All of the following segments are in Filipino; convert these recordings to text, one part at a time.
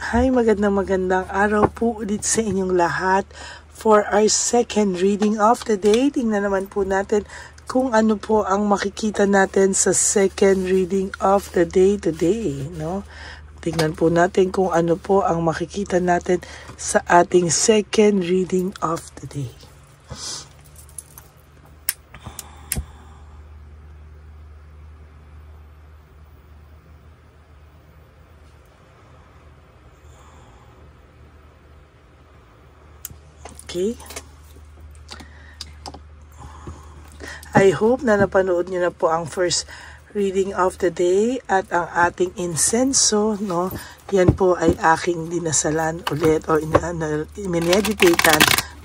Hi, magandang araw po ulit sa inyong lahat. For our second reading of the day, tingnan naman po natin kung ano po ang makikita natin sa second reading of the day today, no? Tingnan po natin kung ano po ang makikita natin sa ating second reading of the day. Okay. I hope na napanood nyo na po ang first reading of the day at ang ating insenso, no? Yan po ay aking dinasalan ulit o mineditatean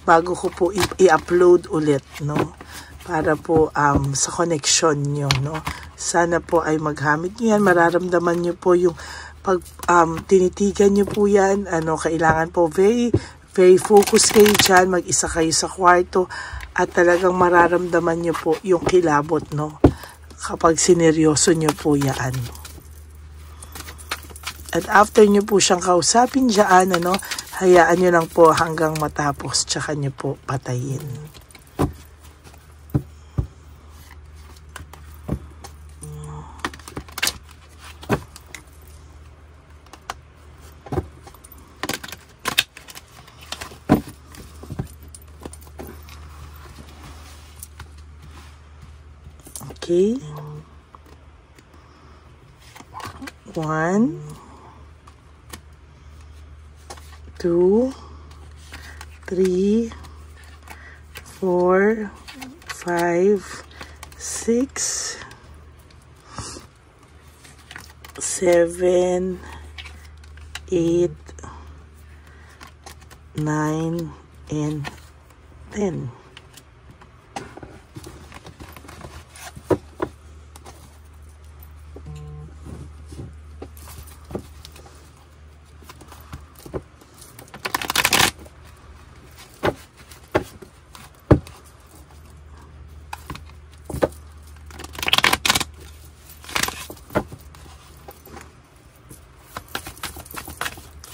bago ko po i-upload ulit, no? Para po sa connection nyo, no? Sana po ay maghamit nyo yan. Mararamdaman nyo po yung pag tinitigan nyo po yan, kailangan po very focus kayo dyan, mag-isa kayo sa kwarto at talagang mararamdaman nyo po yung kilabot, no? Kapag sineryoso nyo po yan. At after nyo po siyang kausapin dyan, hayaan nyo lang po hanggang matapos, tsaka nyo po patayin. Okay. 1, 2, 3, 4, 5, 6, 7, 8, 9, and 10.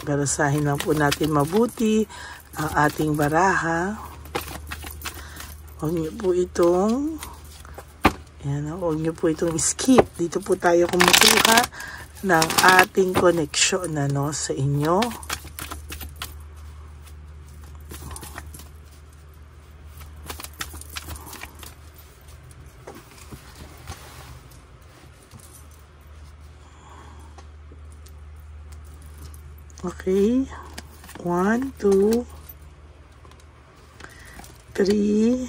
Barasahin lang po natin mabuti ang ating baraha. Huwag niyo po itong skip. Dito po tayo kumukuha ng ating connection sa inyo. Okay, 1, 2, 3,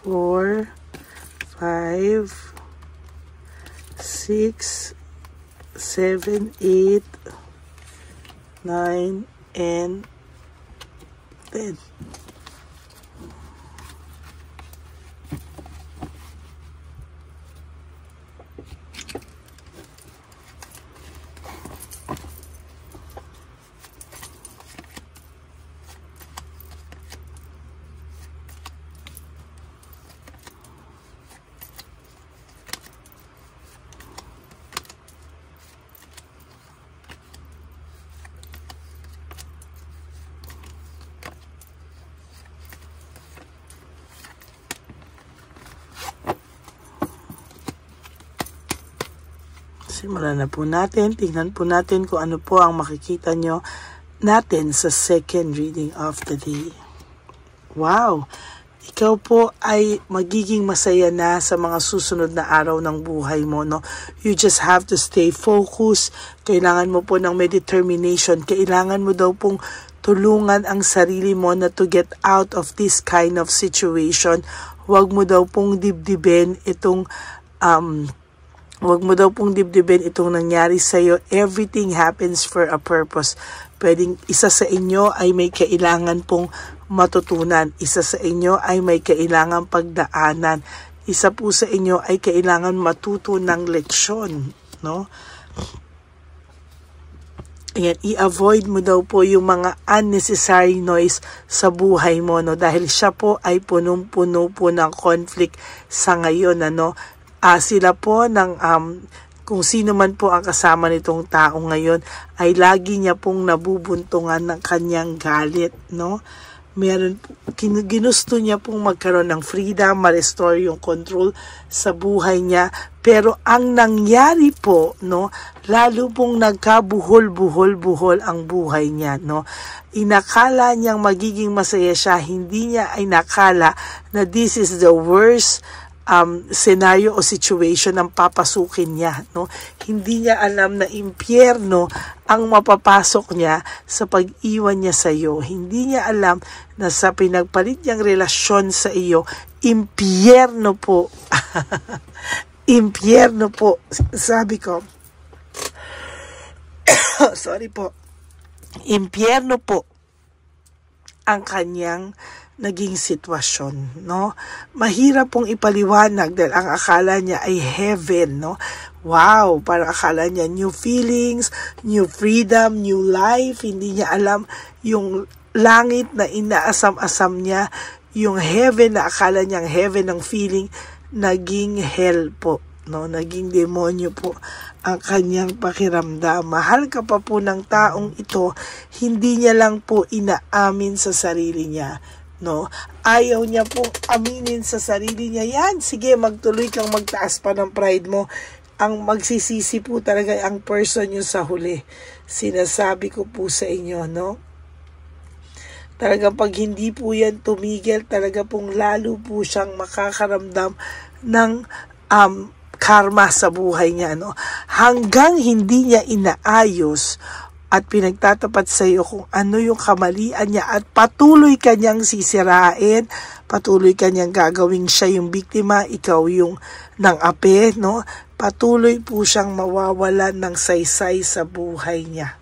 4, 5, 6, 7, 8, 9, and 10. Simulan na po natin. Tingnan po natin kung ano po ang makikita nyo natin sa second reading of the day. Wow! Ikaw po ay magiging masaya na sa mga susunod na araw ng buhay mo, no? You just have to stay focused. Kailangan mo po ng may determination. Kailangan mo daw pong tulungan ang sarili mo na to get out of this kind of situation. Huwag mo daw pong dibdibin itong nangyari sa'yo. Everything happens for a purpose. Pwedeng isa sa inyo ay may kailangan pong matutunan. Isa sa inyo ay may kailangan pagdaanan. Isa po sa inyo ay kailangan matuto ng leksyon, no? Ayan, i-avoid mo daw po yung mga unnecessary noise sa buhay mo, no? Dahil siya po ay punong-puno po ng conflict sa ngayon, Sila po ng kung sino man po ang kasama nitong tao ngayon ay lagi niya pong nabubuntungan ng kanyang galit, no? Ginusto niya pong magkaroon ng freedom, ma-restore yung control sa buhay niya. Pero ang nangyari po, no, lalo pong nagkabuhol-buhol-buhol ang buhay niya, no. Inakala niyang magiging masaya siya, hindi niya ay nakala na this is the worst scenario o situation ang papasukin niya, no? Hindi niya alam na impyerno ang mapapasok niya sa pag-iwan niya sa iyo. Hindi niya alam na sa pinagpalit niyang relasyon sa iyo, impyerno po. Impyerno po. Sabi ko, sorry po. Impyerno po ang kanyang naging sitwasyon, no? Mahirap pong ipaliwanag dahil ang akala niya ay heaven, no? Wow, parang akala niya new feelings, new freedom, new life. Hindi niya alam yung langit na inaasam-asam niya, yung heaven na akala niyang heaven ng feeling, naging hell po, no? Naging demonyo po ang kanyang pakiramdam. Mahal ka pa po ng taong ito, hindi niya lang po inaamin sa sarili niya, no? Ayaw niya po aminin sa sarili niya. Yan, sige, magtuloy kang magtaas pa ng pride mo. Ang magsisisi po talaga ang person nyo sa huli. Sinasabi ko po sa inyo, no? Talagang pag hindi po yan tumigil, talaga pong lalo po siyang makakaramdam ng karma sa buhay niya, no? Hanggang hindi niya inaayos at pinagtatapat sa iyo kung ano yung kamalian niya at patuloy kanyang sisirain, patuloy kanyang gagawing siya yung biktima, ikaw yung nang-ape, no? Patuloy po siyang mawawalan ng saysay sa buhay niya.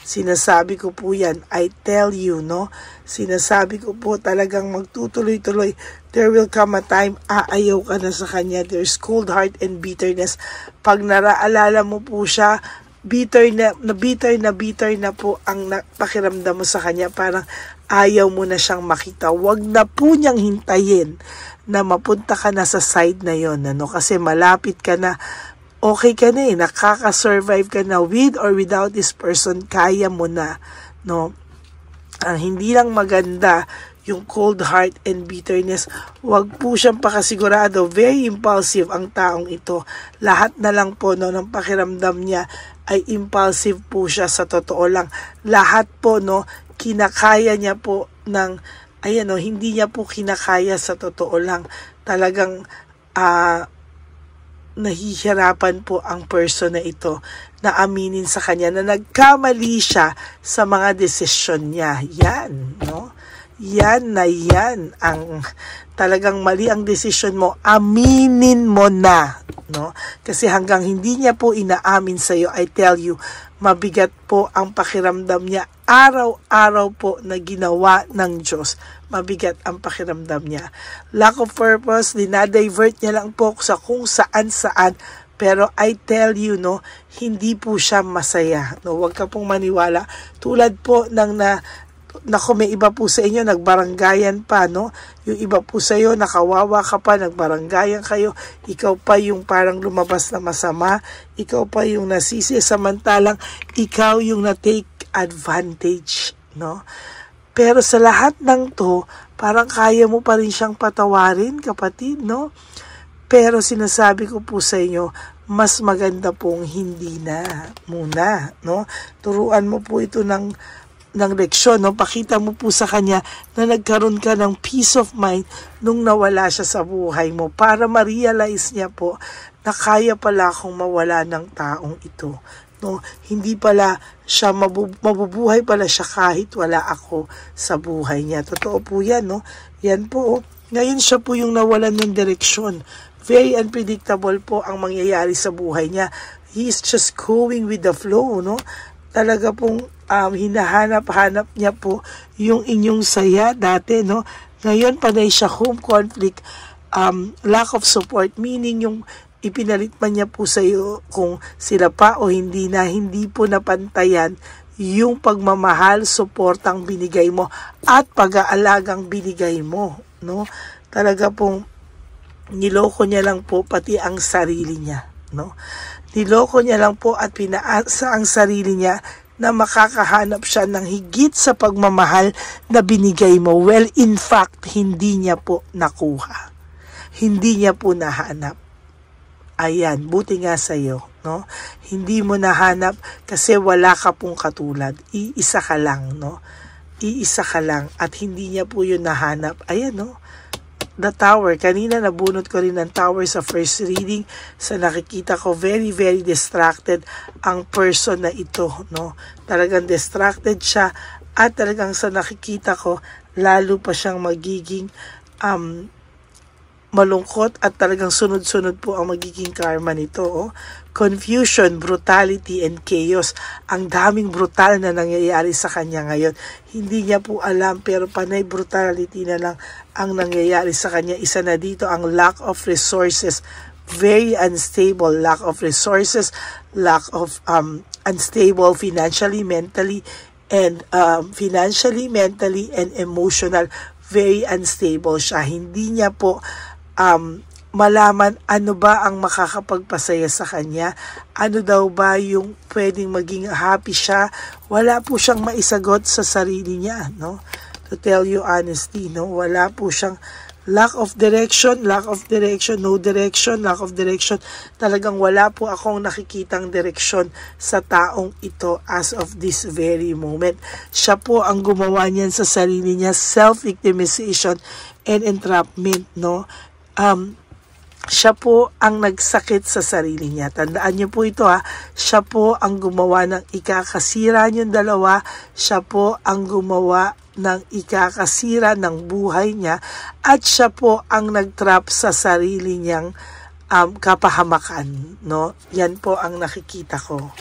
Sinasabi ko po yan, I tell you, no? Sinasabi ko po talagang magtutuloy-tuloy. There will come a time, aayaw ka na sa kanya. There's cold heart and bitterness. Pag naraalala mo po siya, bitter na po ang pakiramdam mo sa kanya. Parang ayaw mo na siyang makita. Wag na po niyang hintayin na mapunta ka na sa side na yon, ano? Kasi malapit ka na, okay ka na nakaka-survive ka na with or without this person, kaya mo na, no? Ang hindi lang maganda, yung cold heart and bitterness, wag po siyang pakasigurado, very impulsive ang taong ito. Lahat na lang po, no, ng pakiramdam niya ay impulsive po siya sa totoo lang. Lahat po, no, kinakaya niya po ng, ayan, no, hindi niya po kinakaya sa totoo lang. Talagang, nahihirapan po ang person na ito na aminin sa kanya na nagkamali siya sa mga desisyon niya. Yan, no? Yan ang talagang mali ang desisyon mo. Aminin mo na, no? Kasi hanggang hindi niya po inaamin sa iyo, I tell you, mabigat po ang pakiramdam niya. Araw-araw po na ginawa ng Diyos, mabigat ang pakiramdam niya. Lack of purpose, dinadivert niya lang po sa kung saan-saan. Pero I tell you, no, hindi po siya masaya. No, huwag ka pong maniwala. Tulad po ng Naku, may iba po sa inyo, nagbaranggayan pa, no? Yung iba po sa iyo, nakawawa ka pa, nagbaranggayan kayo. Ikaw pa yung parang lumabas na masama. Ikaw pa yung nasisi, samantalang ikaw yung na-take advantage, no? Pero sa lahat ng to, parang kaya mo pa rin siyang patawarin, kapatid, no? Pero sinasabi ko po sa inyo, mas maganda pong hindi na muna, no? Turuan mo po ito ng leksyon, no? Pakita mo po sa kanya na nagkaroon ka ng peace of mind nung nawala siya sa buhay mo para ma-realize niya po na kaya pala akong mawala ng taong ito, no? Hindi pala siya mabubuhay pala siya kahit wala ako sa buhay niya. Totoo po yan, no? Yan po, ngayon siya po yung nawalan ng direksyon. Very unpredictable po ang mangyayari sa buhay niya. He's just going with the flow, no? Talaga pong hinahanap-hanap niya po yung inyong saya dati, no? Ngayon, panay siya home conflict, lack of support, meaning yung ipinalit man niya po sa iyo kung sila pa o hindi na, hindi po napantayan yung pagmamahal, suportang binigay mo at pag-aalagang binigay mo, no? Talaga pong niloko niya lang po pati ang sarili niya, no? Niloko niya lang po at pinaasa ang sarili niya na makakahanap siya ng higit sa pagmamahal na binigay mo. Well, in fact, hindi niya po nakuha. Hindi niya po nahanap. Ayan, buti nga sa'yo, no? Hindi mo nahanap kasi wala ka pong katulad. Iisa ka lang, no? Iisa ka lang at hindi niya po yun nahanap. Ayan, no? The tower. Kanina nabunot ko rin ng tower sa first reading. Sa nakikita ko, very, very distracted ang person na ito, no? Talagang distracted siya at talagang sa nakikita ko, lalo pa siyang magiging malungkot at talagang sunod-sunod po ang magiging karma nito. Oh. Confusion, brutality, and chaos. Ang daming brutal na nangyayari sa kanya ngayon. Hindi niya po alam pero panay brutality na lang ang nangyayari sa kanya. Isa na dito ang lack of resources. Very unstable. Lack of resources, lack of unstable financially, mentally, and mentally, and emotional. Very unstable siya. Hindi niya po malaman ano ba ang makakapagpasaya sa kanya, ano daw ba yung pwedeng maging happy siya. Wala po siyang maisagot sa sarili niya, no? To tell you honestly, no? Wala po siyang lack of direction, no direction, lack of direction. Talagang wala po akong nakikitang direksyon sa taong ito as of this very moment. Siya po ang gumawa niyan sa sarili niya, self-victimization and entrapment, no? Siya po ang nagsakit sa sarili niya. Tandaan niyo po ito ha. Siya po ang gumawa ng ikakasira niyong dalawa. Siya po ang gumawa ng ikakasira ng buhay niya. At siya po ang nagtrap sa sarili niyang kapahamakan. No? Yan po ang nakikita ko.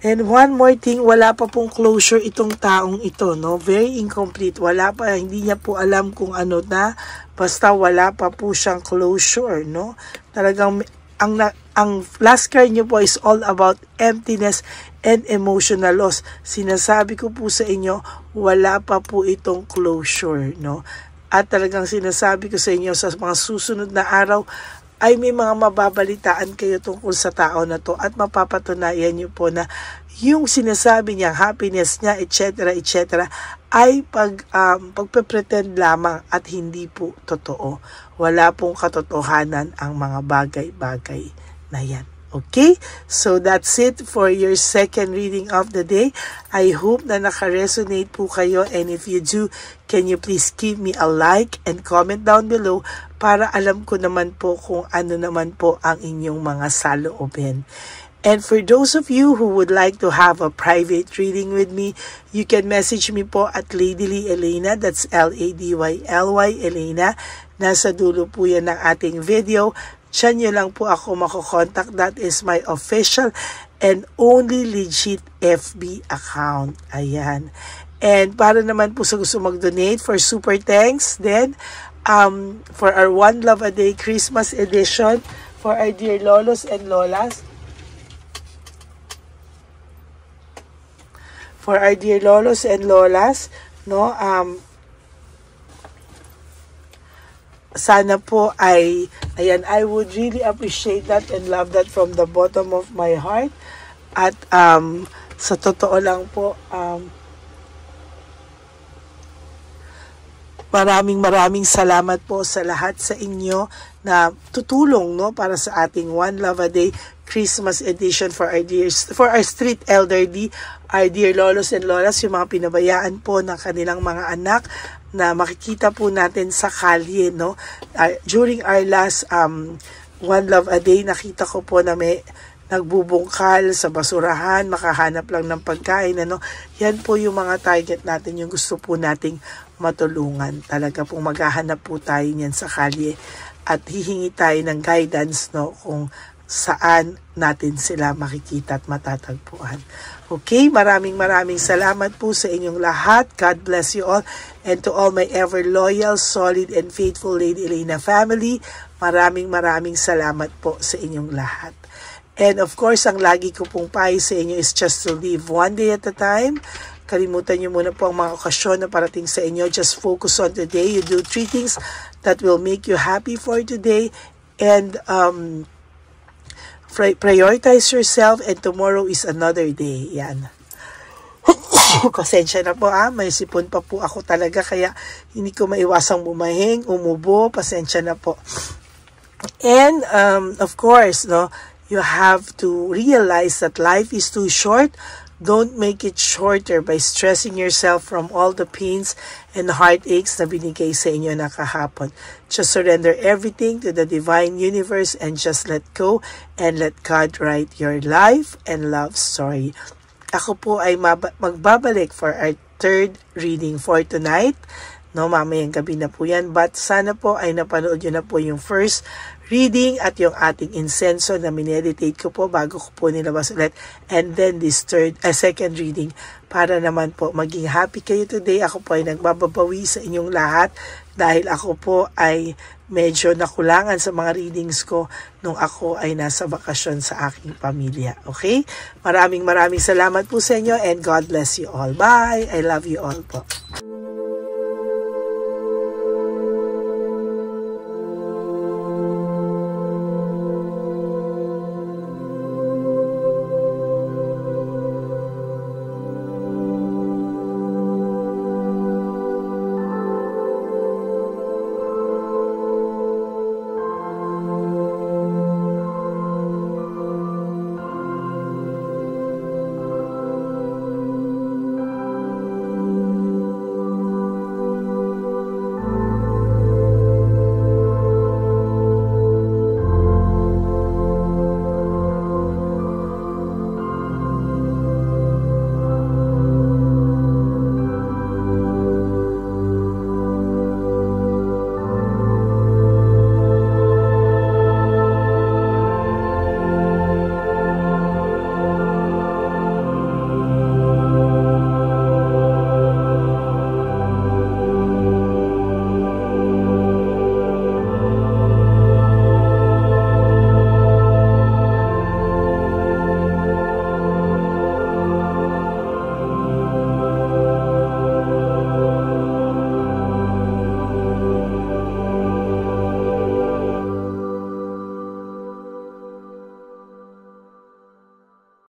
And one more thing, wala pa pong closure itong taong ito, no? Very incomplete. Wala pa, hindi niya po alam kung ano na, basta wala pa po siyang closure, no? Talagang, ang last card niyo po is all about emptiness and emotional loss. Sinasabi ko po sa inyo, wala pa po itong closure, no? At talagang sinasabi ko sa inyo, sa mga susunod na araw, ay may mga mababalitaan kayo tungkol sa tao na to at mapapatunayan niyo po na yung sinasabi niya, happiness niya, etc., ay pagpe-pretend lamang at hindi po totoo. Wala pong katotohanan ang mga bagay-bagay na yan. Okay? So that's it for your second reading of the day. I hope na naka-resonate po kayo, and if you do, can you please give me a like and comment down below para alam ko naman po kung ano naman po ang inyong mga saloobin. And for those of you who would like to have a private reading with me, you can message me po at Ladyly Elena, that's Ladyly Elena. Nasa dulo po yan ng ating video. Diyan nyo lang po ako makokontak. That is my official and only legit FB account. Ayan. And para naman po sa gusto mag-donate for super thanks, then for our One Love a Day Christmas edition, for our dear lolos and lolas, no, sana po ay, ayan, I would really appreciate that and love that from the bottom of my heart. At sa totoo lang po, maraming salamat po sa lahat sa inyo na tutulong, no, para sa ating One Love a Day Christmas edition for our street elderly, our dear lolos and lolas, yung mga pinabayaan po ng kanilang mga anak na makikita po natin sa kalye, no? During our last One Love a Day, nakita ko po na may nagbubungkal sa basurahan, makahanap lang ng pagkain, ano? Yan po yung mga target natin, yung gusto po nating matulungan. Talaga pong maghahanap po tayo niyan sa kalye at hihingi tayo ng guidance, no, kung saan natin sila makikita at matatagpuan. Okay, maraming salamat po sa inyong lahat. God bless you all. And to all my ever loyal, solid, and faithful Lady Elena family, maraming salamat po sa inyong lahat. And of course, ang lagi ko pong payo sa inyo is just to live one day at a time. Kalimutan nyo muna po ang mga okasyon na parating sa inyo. Just focus on today. You do 3 things that will make you happy for today. And Prioritize yourself and tomorrow is another day. Yan. Pasensya na po may sipon pa po ako talaga kaya hindi ko maiwasang bumahing, umubo, pasensya na po. And of course, no, you have to realize that life is too short. Don't make it shorter by stressing yourself from all the pains and heartaches na binigay sa inyo na kahapon. Just surrender everything to the divine universe and just let go and let God write your life and love story. Ako po ay magbabalik for our third reading for tonight. No, mamayang gabi na po yan. But sana po ay napanood nyo na po yung first reading at yung ating insenso na mineditate ko po bago ko po nilabas ulit. And then this second reading para naman po maging happy kayo today. Ako po ay nagbababawi sa inyong lahat dahil ako po ay medyo nakulangan sa mga readings ko nung ako ay nasa bakasyon sa aking pamilya. Okay? Maraming salamat po sa inyo and God bless you all. Bye! I love you all po.